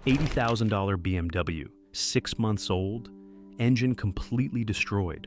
$80,000 BMW, 6 months old, engine completely destroyed,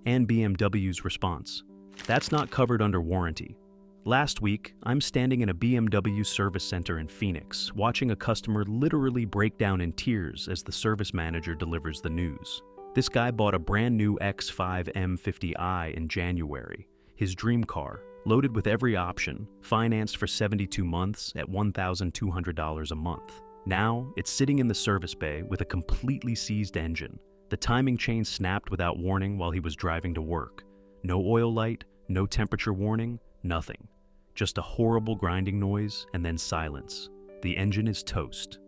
and BMW's response. That's not covered under warranty. Last week, I'm standing in a BMW service center in Phoenix, watching a customer literally break down in tears as the service manager delivers the news. This guy bought a brand new X5 M50i in January, his dream car, loaded with every option, financed for 72 months at $1,200 a month. Now, it's sitting in the service bay with a completely seized engine. The timing chain snapped without warning while he was driving to work. No oil light, no temperature warning, nothing. Just a horrible grinding noise and then silence. The engine is toast.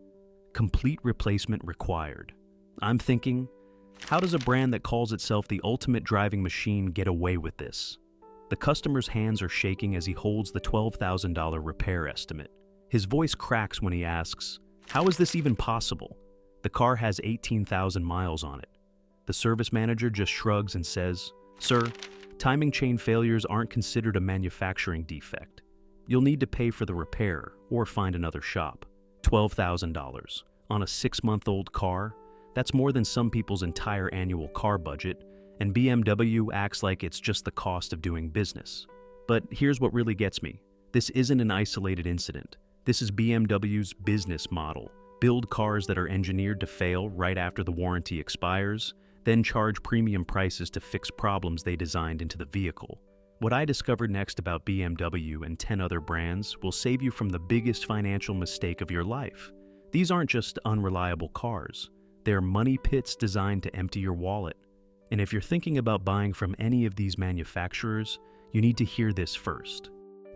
Complete replacement required. I'm thinking, how does a brand that calls itself the ultimate driving machine get away with this? The customer's hands are shaking as he holds the $12,000 repair estimate. His voice cracks when he asks, "How is this even possible?" The car has 18,000 miles on it. The service manager just shrugs and says, "Sir, timing chain failures aren't considered a manufacturing defect. You'll need to pay for the repair or find another shop." $12,000 on a 6-month-old car? That's more than some people's entire annual car budget, and BMW acts like it's just the cost of doing business. But here's what really gets me. This isn't an isolated incident. This is BMW's business model. Build cars that are engineered to fail right after the warranty expires, then charge premium prices to fix problems they designed into the vehicle. What I discovered next about BMW and 10 other brands will save you from the biggest financial mistake of your life. These aren't just unreliable cars. They're money pits designed to empty your wallet. And if you're thinking about buying from any of these manufacturers, you need to hear this first.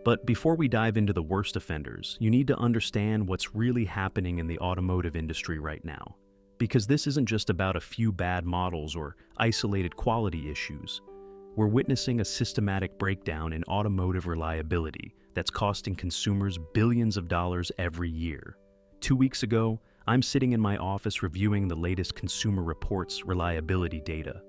But before we dive into the worst offenders, you need to understand what's really happening in the automotive industry right now. Because this isn't just about a few bad models or isolated quality issues. We're witnessing a systematic breakdown in automotive reliability that's costing consumers billions of dollars every year. 2 weeks ago, I'm sitting in my office reviewing the latest Consumer Reports reliability data,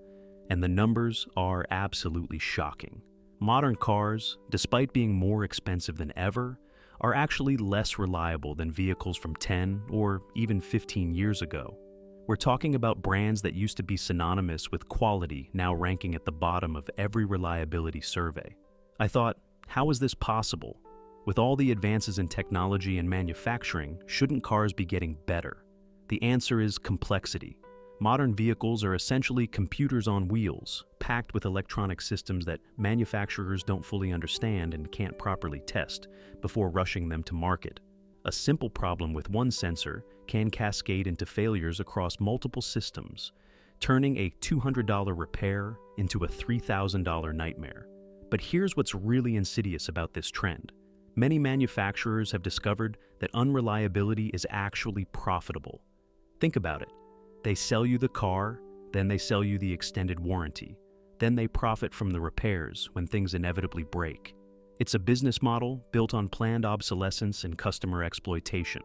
and the numbers are absolutely shocking. Modern cars, despite being more expensive than ever, are actually less reliable than vehicles from 10 or even 15 years ago. We're talking about brands that used to be synonymous with quality now ranking at the bottom of every reliability survey. I thought, how is this possible? With all the advances in technology and manufacturing, shouldn't cars be getting better? The answer is complexity. Modern vehicles are essentially computers on wheels, packed with electronic systems that manufacturers don't fully understand and can't properly test before rushing them to market. A simple problem with one sensor can cascade into failures across multiple systems, turning a $200 repair into a $3,000 nightmare. But here's what's really insidious about this trend. Many manufacturers have discovered that unreliability is actually profitable. Think about it. They sell you the car, then they sell you the extended warranty. Then they profit from the repairs when things inevitably break. It's a business model built on planned obsolescence and customer exploitation.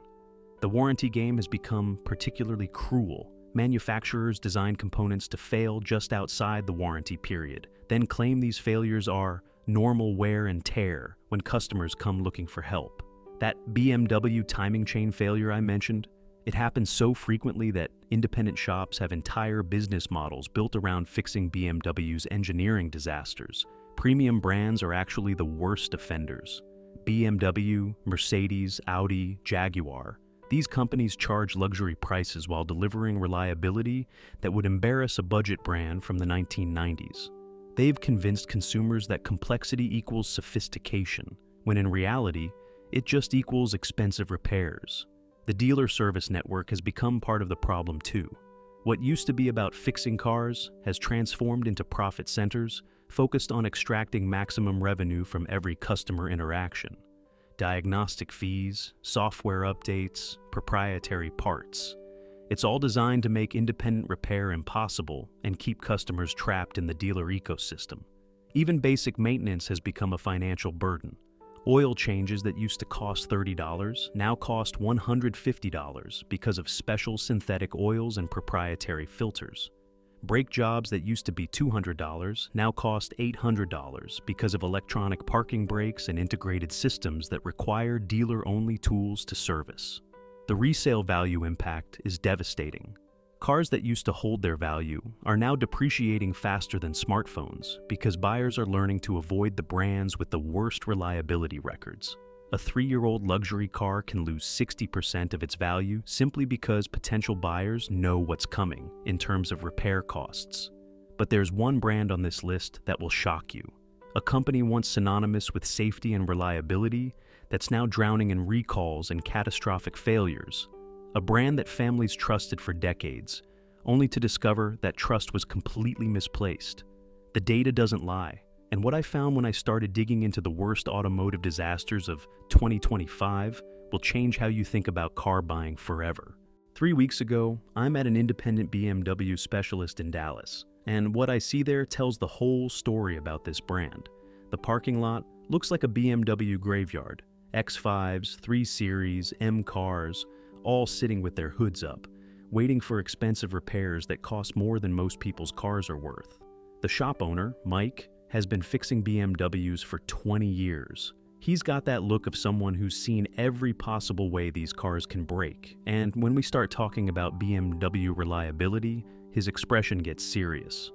The warranty game has become particularly cruel. Manufacturers design components to fail just outside the warranty period, then claim these failures are normal wear and tear when customers come looking for help. That BMW timing chain failure I mentioned, it happens so frequently that independent shops have entire business models built around fixing BMW's engineering disasters. Premium brands are actually the worst offenders. BMW, Mercedes, Audi, Jaguar. These companies charge luxury prices while delivering reliability that would embarrass a budget brand from the 1990s. They've convinced consumers that complexity equals sophistication, when in reality, it just equals expensive repairs. The dealer service network has become part of the problem too. What used to be about fixing cars has transformed into profit centers focused on extracting maximum revenue from every customer interaction. Diagnostic fees, software updates, proprietary parts. It's all designed to make independent repair impossible and keep customers trapped in the dealer ecosystem. Even basic maintenance has become a financial burden. Oil changes that used to cost $30 now cost $150 because of special synthetic oils and proprietary filters. Brake jobs that used to be $200 now cost $800 because of electronic parking brakes and integrated systems that require dealer-only tools to service. The resale value impact is devastating. Cars that used to hold their value are now depreciating faster than smartphones because buyers are learning to avoid the brands with the worst reliability records. A 3-year-old luxury car can lose 60% of its value simply because potential buyers know what's coming in terms of repair costs. But there's one brand on this list that will shock you. A company once synonymous with safety and reliability that's now drowning in recalls and catastrophic failures. A brand that families trusted for decades, only to discover that trust was completely misplaced. The data doesn't lie, and what I found when I started digging into the worst automotive disasters of 2025 will change how you think about car buying forever. 3 weeks ago, I'm at an independent BMW specialist in Dallas, and what I see there tells the whole story about this brand. The parking lot looks like a BMW graveyard. X5s, 3 Series, M cars, all sitting with their hoods up, waiting for expensive repairs that cost more than most people's cars are worth. The shop owner, Mike, has been fixing BMWs for 20 years. He's got that look of someone who's seen every possible way these cars can break, and when we start talking about BMW reliability, his expression gets serious.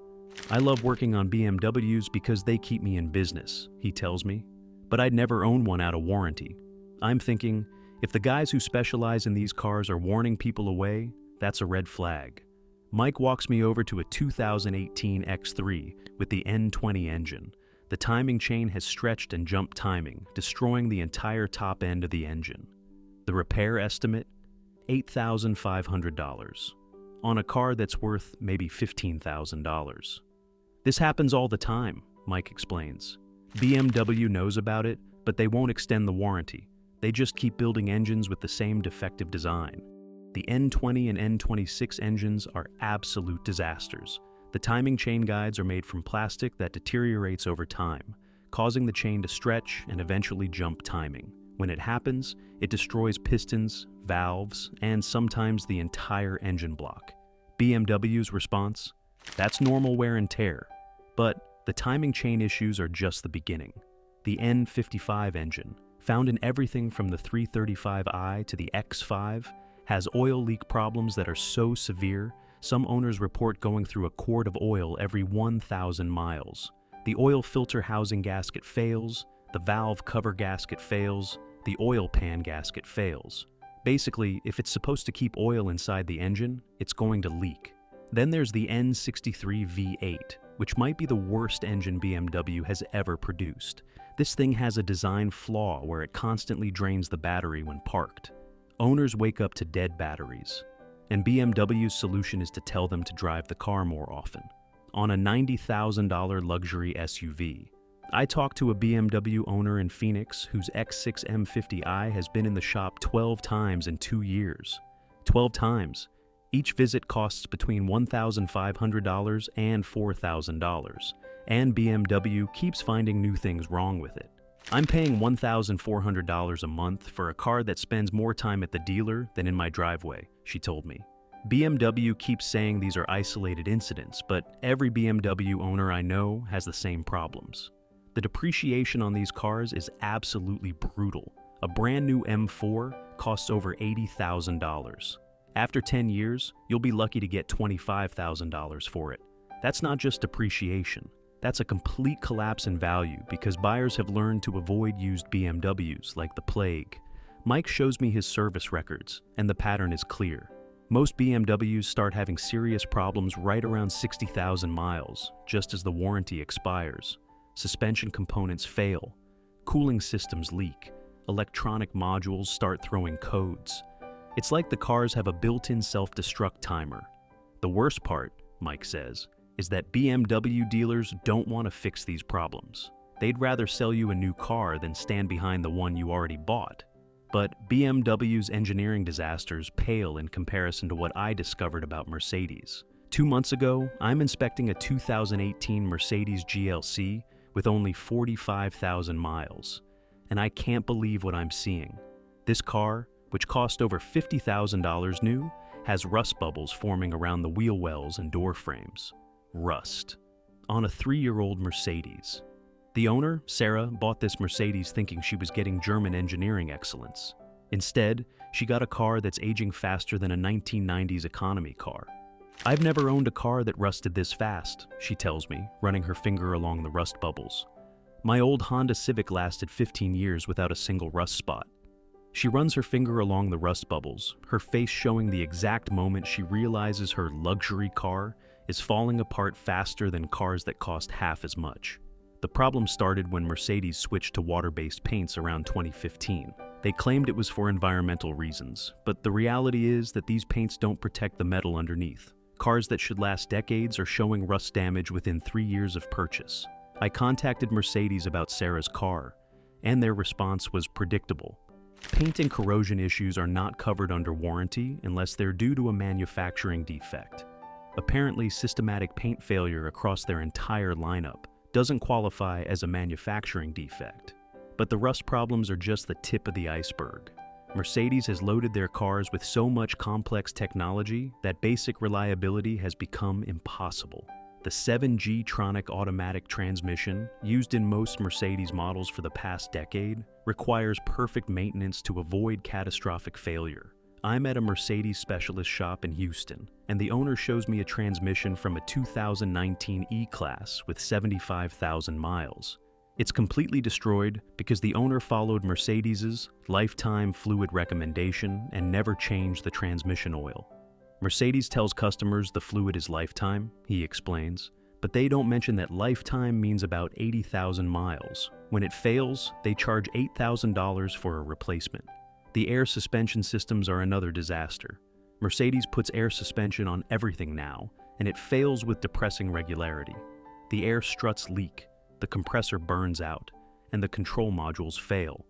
I love working on BMWs because they keep me in business, he tells me, but I'd never own one out of warranty. I'm thinking, if the guys who specialize in these cars are warning people away, that's a red flag. Mike walks me over to a 2018 X3 with the N20 engine. The timing chain has stretched and jumped timing, destroying the entire top end of the engine. The repair estimate? $8,500. On a car that's worth maybe $15,000. This happens all the time, Mike explains. BMW knows about it, but they won't extend the warranty. They just keep building engines with the same defective design. The N20 and N26 engines are absolute disasters. The timing chain guides are made from plastic that deteriorates over time, causing the chain to stretch and eventually jump timing. When it happens, it destroys pistons, valves, and sometimes the entire engine block. BMW's response? That's normal wear and tear. But the timing chain issues are just the beginning. The N55 engine, found in everything from the 335i to the X5, has oil leak problems that are so severe, some owners report going through a quart of oil every 1,000 miles. The oil filter housing gasket fails, the valve cover gasket fails, the oil pan gasket fails. Basically, if it's supposed to keep oil inside the engine, it's going to leak. Then there's the N63 V8, which might be the worst engine BMW has ever produced. This thing has a design flaw where it constantly drains the battery when parked. Owners wake up to dead batteries, and BMW's solution is to tell them to drive the car more often. On a $90,000 luxury SUV. I talked to a BMW owner in Phoenix whose X6 M50i has been in the shop 12 times in 2 years. 12 times. Each visit costs between $1,500 and $4,000, and BMW keeps finding new things wrong with it. I'm paying $1,400 a month for a car that spends more time at the dealer than in my driveway, she told me. BMW keeps saying these are isolated incidents, but every BMW owner I know has the same problems. The depreciation on these cars is absolutely brutal. A brand new M4 costs over $80,000. After 10 years, you'll be lucky to get $25,000 for it. That's not just depreciation. That's a complete collapse in value because buyers have learned to avoid used BMWs like the plague. Mike shows me his service records, and the pattern is clear. Most BMWs start having serious problems right around 60,000 miles, just as the warranty expires. Suspension components fail, cooling systems leak, electronic modules start throwing codes. It's like the cars have a built-in self-destruct timer. The worst part, Mike says, is that BMW dealers don't want to fix these problems. They'd rather sell you a new car than stand behind the one you already bought. But BMW's engineering disasters pale in comparison to what I discovered about Mercedes. 2 months ago, I'm inspecting a 2018 Mercedes GLC with only 45,000 miles, and I can't believe what I'm seeing. This car, which cost over $50,000 new, has rust bubbles forming around the wheel wells and door frames. Rust. On a 3-year-old Mercedes. The owner, Sarah, bought this Mercedes thinking she was getting German engineering excellence. Instead, She got a car that's aging faster than a 1990s economy car. I've never owned a car that rusted this fast, she tells me, running her finger along the rust bubbles. My old Honda Civic lasted 15 years without a single rust spot. She runs her finger along the rust bubbles, her face showing the exact moment she realizes her luxury car is falling apart faster than cars that cost half as much. The problem started when Mercedes switched to water-based paints around 2015. They claimed it was for environmental reasons, but the reality is that these paints don't protect the metal underneath. Cars that should last decades are showing rust damage within 3 years of purchase. I contacted Mercedes about Sarah's car, and their response was predictable. Paint and corrosion issues are not covered under warranty unless they're due to a manufacturing defect. Apparently, systematic paint failure across their entire lineup doesn't qualify as a manufacturing defect. But the rust problems are just the tip of the iceberg. Mercedes has loaded their cars with so much complex technology that basic reliability has become impossible. The 7G-tronic automatic transmission, used in most Mercedes models for the past decade, requires perfect maintenance to avoid catastrophic failure. I'm at a Mercedes specialist shop in Houston, and the owner shows me a transmission from a 2019 E-Class with 75,000 miles. It's completely destroyed because the owner followed Mercedes's lifetime fluid recommendation and never changed the transmission oil. Mercedes tells customers the fluid is lifetime, he explains, but they don't mention that lifetime means about 80,000 miles. When it fails, they charge $8,000 for a replacement. The air suspension systems are another disaster. Mercedes puts air suspension on everything now, and it fails with depressing regularity. The air struts leak, the compressor burns out, and the control modules fail.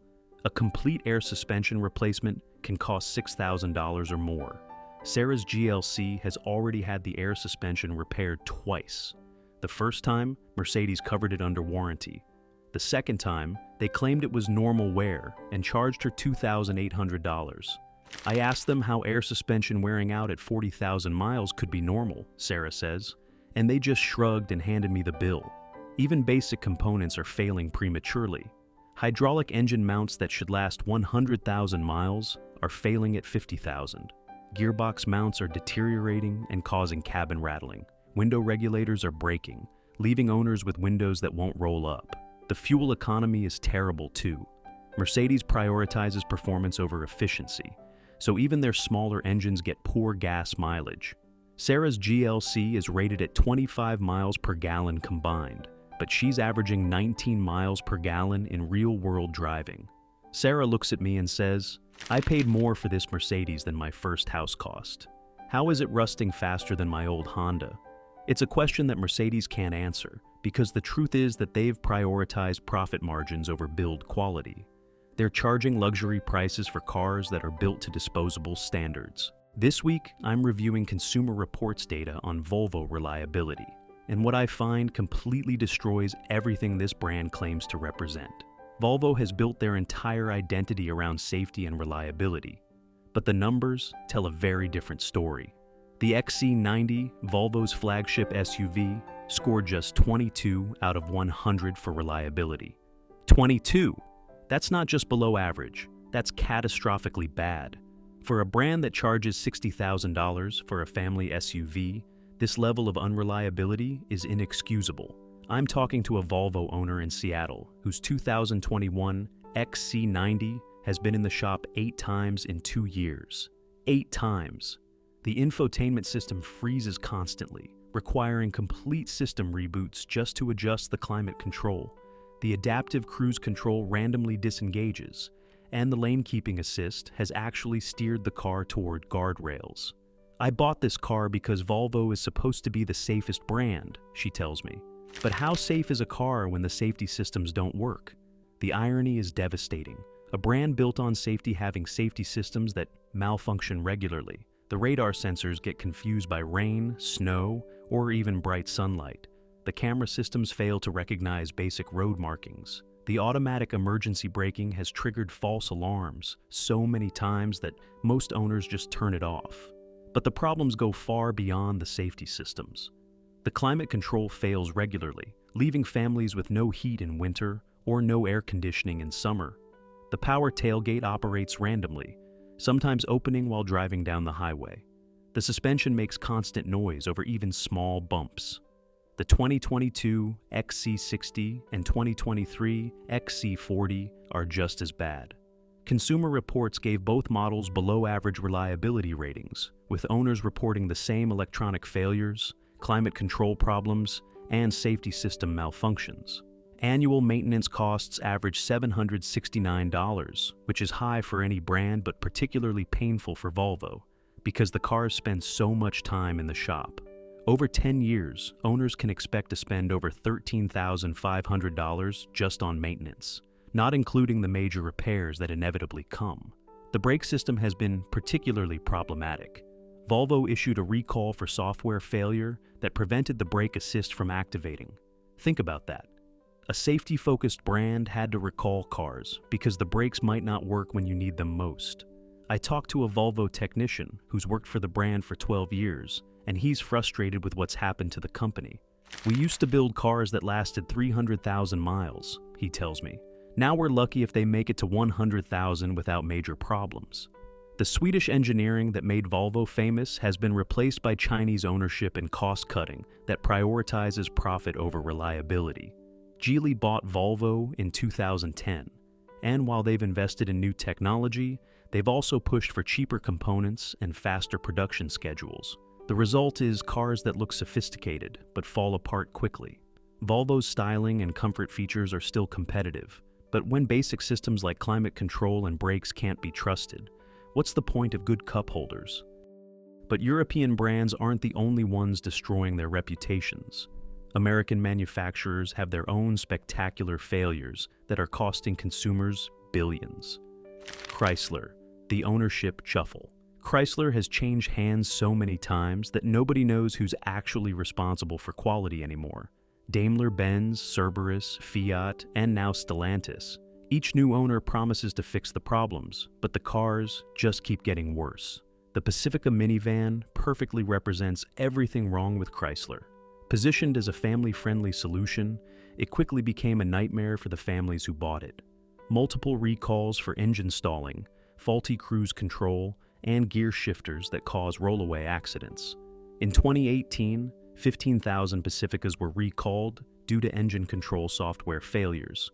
A complete air suspension replacement can cost $6,000 or more. Sarah's GLC has already had the air suspension repaired twice. The first time, Mercedes covered it under warranty. The second time, they claimed it was normal wear and charged her $2,800. I asked them how air suspension wearing out at 40,000 miles could be normal, Sarah says, and they just shrugged and handed me the bill. Even basic components are failing prematurely. Hydraulic engine mounts that should last 100,000 miles are failing at 50,000. Gearbox mounts are deteriorating and causing cabin rattling. Window regulators are breaking, leaving owners with windows that won't roll up. The fuel economy is terrible too. Mercedes prioritizes performance over efficiency, so even their smaller engines get poor gas mileage. Sarah's GLC is rated at 25 miles per gallon combined, but she's averaging 19 miles per gallon in real-world driving. Sarah looks at me and says, "I paid more for this Mercedes than my first house cost. How is it rusting faster than my old Honda?" It's a question that Mercedes can't answer, because the truth is that they've prioritized profit margins over build quality. They're charging luxury prices for cars that are built to disposable standards. This week, I'm reviewing Consumer Reports data on Volvo reliability, and what I find completely destroys everything this brand claims to represent. Volvo has built their entire identity around safety and reliability, but the numbers tell a very different story. The XC90, Volvo's flagship SUV, scored just 22 out of 100 for reliability. 22! That's not just below average, that's catastrophically bad. For a brand that charges $60,000 for a family SUV, this level of unreliability is inexcusable. I'm talking to a Volvo owner in Seattle whose 2021 XC90 has been in the shop 8 times in 2 years. 8 times! The infotainment system freezes constantly, requiring complete system reboots just to adjust the climate control. The adaptive cruise control randomly disengages, and the lane keeping assist has actually steered the car toward guardrails. "I bought this car because Volvo is supposed to be the safest brand," she tells me. But how safe is a car when the safety systems don't work? The irony is devastating. A brand built on safety having safety systems that malfunction regularly. The radar sensors get confused by rain, snow, or even bright sunlight. The camera systems fail to recognize basic road markings. The automatic emergency braking has triggered false alarms so many times that most owners just turn it off. But the problems go far beyond the safety systems. The climate control fails regularly, leaving families with no heat in winter or no air conditioning in summer. The power tailgate operates randomly, sometimes opening while driving down the highway. The suspension makes constant noise over even small bumps. The 2022 XC60 and 2023 XC40 are just as bad. Consumer Reports gave both models below-average reliability ratings, with owners reporting the same electronic failures, climate control problems, and safety system malfunctions. Annual maintenance costs average $769, which is high for any brand but particularly painful for Volvo, because the cars spend so much time in the shop. Over 10 years, owners can expect to spend over $13,500 just on maintenance, not including the major repairs that inevitably come. The brake system has been particularly problematic. Volvo issued a recall for software failure that prevented the brake assist from activating. Think about that. A safety-focused brand had to recall cars because the brakes might not work when you need them most. I talked to a Volvo technician who's worked for the brand for 12 years, and he's frustrated with what's happened to the company. "We used to build cars that lasted 300,000 miles, he tells me. Now we're lucky if they make it to 100,000 without major problems. The Swedish engineering that made Volvo famous has been replaced by Chinese ownership and cost-cutting that prioritizes profit over reliability. Geely bought Volvo in 2010, and while they've invested in new technology, they've also pushed for cheaper components and faster production schedules. The result is cars that look sophisticated but fall apart quickly. Volvo's styling and comfort features are still competitive, but when basic systems like climate control and brakes can't be trusted, what's the point of good cup holders?" But European brands aren't the only ones destroying their reputations. American manufacturers have their own spectacular failures that are costing consumers billions. Chrysler, the ownership shuffle. Chrysler has changed hands so many times that nobody knows who's actually responsible for quality anymore. Daimler-Benz, Cerberus, Fiat, and now Stellantis. Each new owner promises to fix the problems, but the cars just keep getting worse. The Pacifica minivan perfectly represents everything wrong with Chrysler. Positioned as a family-friendly solution, it quickly became a nightmare for the families who bought it. Multiple recalls for engine stalling, faulty cruise control, and gear shifters that cause rollaway accidents. In 2018, 15,000 Pacificas were recalled due to engine control software failures.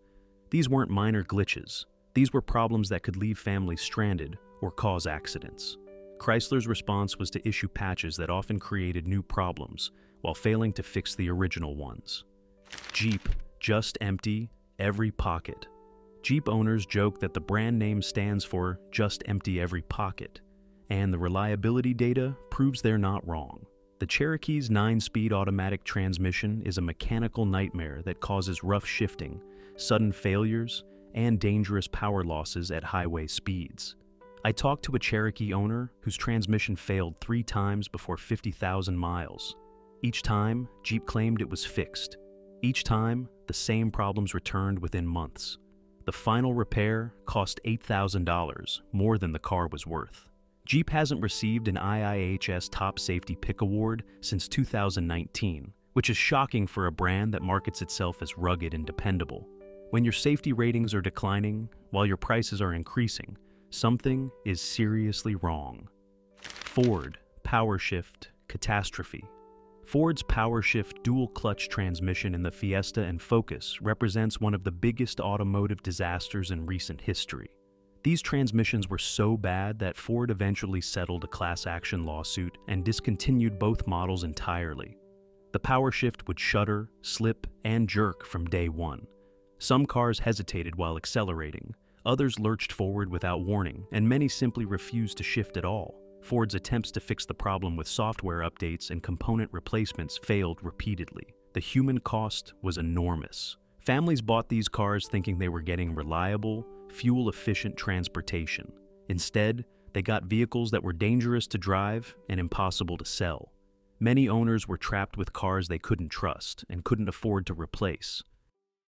These weren't minor glitches. These were problems that could leave families stranded or cause accidents. Chrysler's response was to issue patches that often created new problems while failing to fix the original ones. Jeep, just empty every pocket. Jeep owners joke that the brand name stands for just empty every pocket, and the reliability data proves they're not wrong. The Cherokee's 9-speed automatic transmission is a mechanical nightmare that causes rough shifting, sudden failures, and dangerous power losses at highway speeds. I talked to a Cherokee owner whose transmission failed 3 times before 50,000 miles. Each time, Jeep claimed it was fixed. Each time, the same problems returned within months. The final repair cost $8,000, more than the car was worth. Jeep hasn't received an IIHS Top Safety Pick Award since 2019, which is shocking for a brand that markets itself as rugged and dependable. When your safety ratings are declining while your prices are increasing, something is seriously wrong. Ford, PowerShift, catastrophe. Ford's PowerShift dual-clutch transmission in the Fiesta and Focus represents one of the biggest automotive disasters in recent history. These transmissions were so bad that Ford eventually settled a class action lawsuit and discontinued both models entirely. The PowerShift would shudder, slip, and jerk from day one. Some cars hesitated while accelerating, others lurched forward without warning, and many simply refused to shift at all. Ford's attempts to fix the problem with software updates and component replacements failed repeatedly. The human cost was enormous. Families bought these cars thinking they were getting reliable, fuel-efficient transportation. Instead, they got vehicles that were dangerous to drive and impossible to sell. Many owners were trapped with cars they couldn't trust and couldn't afford to replace.